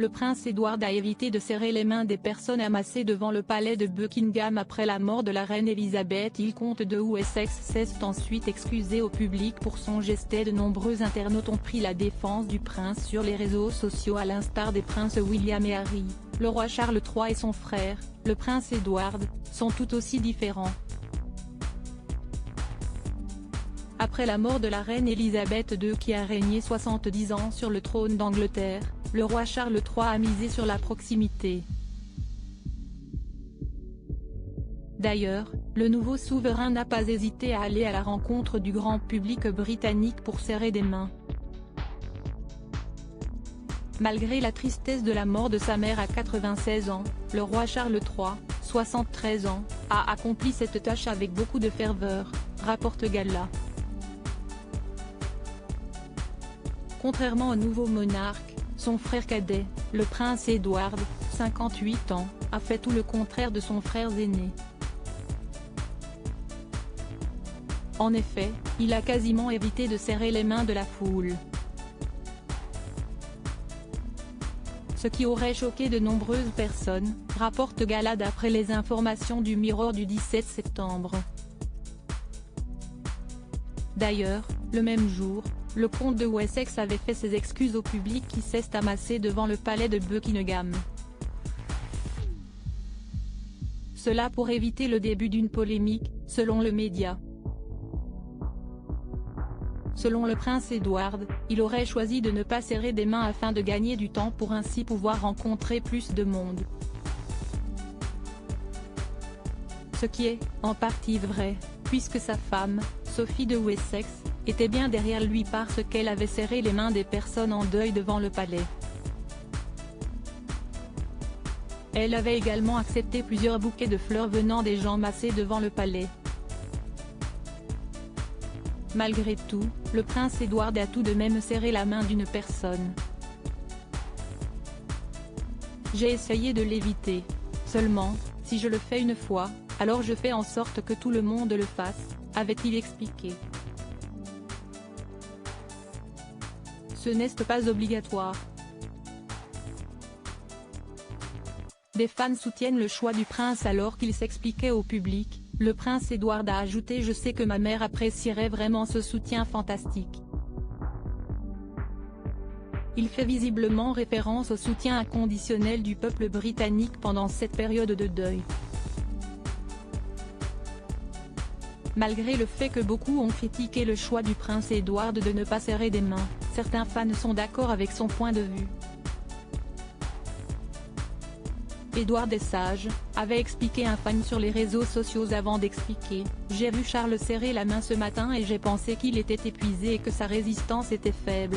le prince Edward a évité de serrer les mains des personnes amassées devant le palais de Buckingham après la mort de la reine Elisabeth. Il comte de Wessex s'est ensuite excusé au public pour son geste et de nombreux internautes ont pris la défense du prince sur les réseaux sociaux à l'instar des princes William et Harry. Le roi Charles III et son frère, le prince Edward, sont tout aussi différents. Après la mort de la reine Elisabeth II qui a régné 70 ans sur le trône d'Angleterre, le roi Charles III a misé sur la proximité. D'ailleurs, le nouveau souverain n'a pas hésité à aller à la rencontre du grand public britannique pour serrer des mains. Malgré la tristesse de la mort de sa mère à 96 ans, le roi Charles III, 73 ans, a accompli cette tâche avec beaucoup de ferveur, rapporte Gala. Contrairement au nouveau monarque, son frère cadet, le prince Edward, 58 ans, a fait tout le contraire de son frère aîné. En effet, il a quasiment évité de serrer les mains de la foule. Ce qui aurait choqué de nombreuses personnes, rapporte Gala d'après les informations du Mirror du 17 septembre. D'ailleurs, le même jour, le comte de Wessex avait fait ses excuses au public qui s'est amassé devant le palais de Buckingham. Cela pour éviter le début d'une polémique, selon le média. Selon le prince Edward, il aurait choisi de ne pas serrer des mains afin de gagner du temps pour ainsi pouvoir rencontrer plus de monde. Ce qui est, en partie vrai, puisque sa femme, Sophie de Wessex, était bien derrière lui parce qu'elle avait serré les mains des personnes en deuil devant le palais. Elle avait également accepté plusieurs bouquets de fleurs venant des gens massés devant le palais. Malgré tout, le prince Edward a tout de même serré la main d'une personne. J'ai essayé de l'éviter. Seulement, si je le fais une fois, alors je fais en sorte que tout le monde le fasse, avait-il expliqué. Ce n'est pas obligatoire. Des fans soutiennent le choix du prince alors qu'il s'expliquait au public. Le prince Edward a ajouté « Je sais que ma mère apprécierait vraiment ce soutien fantastique ». Il fait visiblement référence au soutien inconditionnel du peuple britannique pendant cette période de deuil. Malgré le fait que beaucoup ont critiqué le choix du prince Edward de ne pas serrer des mains, certains fans sont d'accord avec son point de vue. Edward est sage, avait expliqué un fan sur les réseaux sociaux avant d'expliquer « J'ai vu Charles serrer la main ce matin et j'ai pensé qu'il était épuisé et que sa résistance était faible.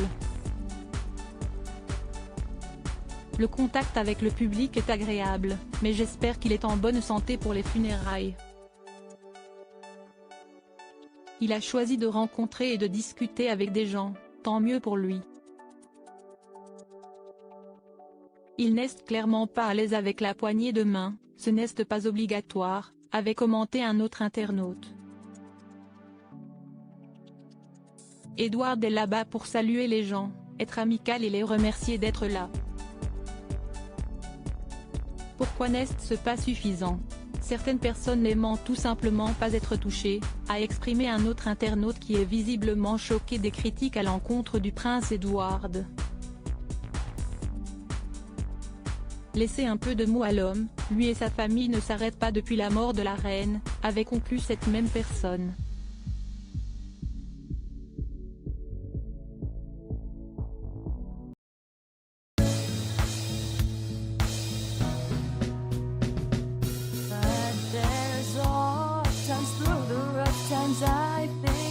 Le contact avec le public est agréable, mais j'espère qu'il est en bonne santé pour les funérailles. Il a choisi de rencontrer et de discuter avec des gens, tant mieux pour lui. Il n'est clairement pas à l'aise avec la poignée de main, ce n'est pas obligatoire, avait commenté un autre internaute. Edward est là-bas pour saluer les gens, être amical et les remercier d'être là. Pourquoi n'est-ce pas suffisant? Certaines personnes n'aimant tout simplement pas être touchées, a exprimé un autre internaute qui est visiblement choqué des critiques à l'encontre du prince Edward. Laissez un peu de mots à l'homme, lui et sa famille ne s'arrêtent pas depuis la mort de la reine, avait conclu cette même personne. But there's all times through the rough times I've been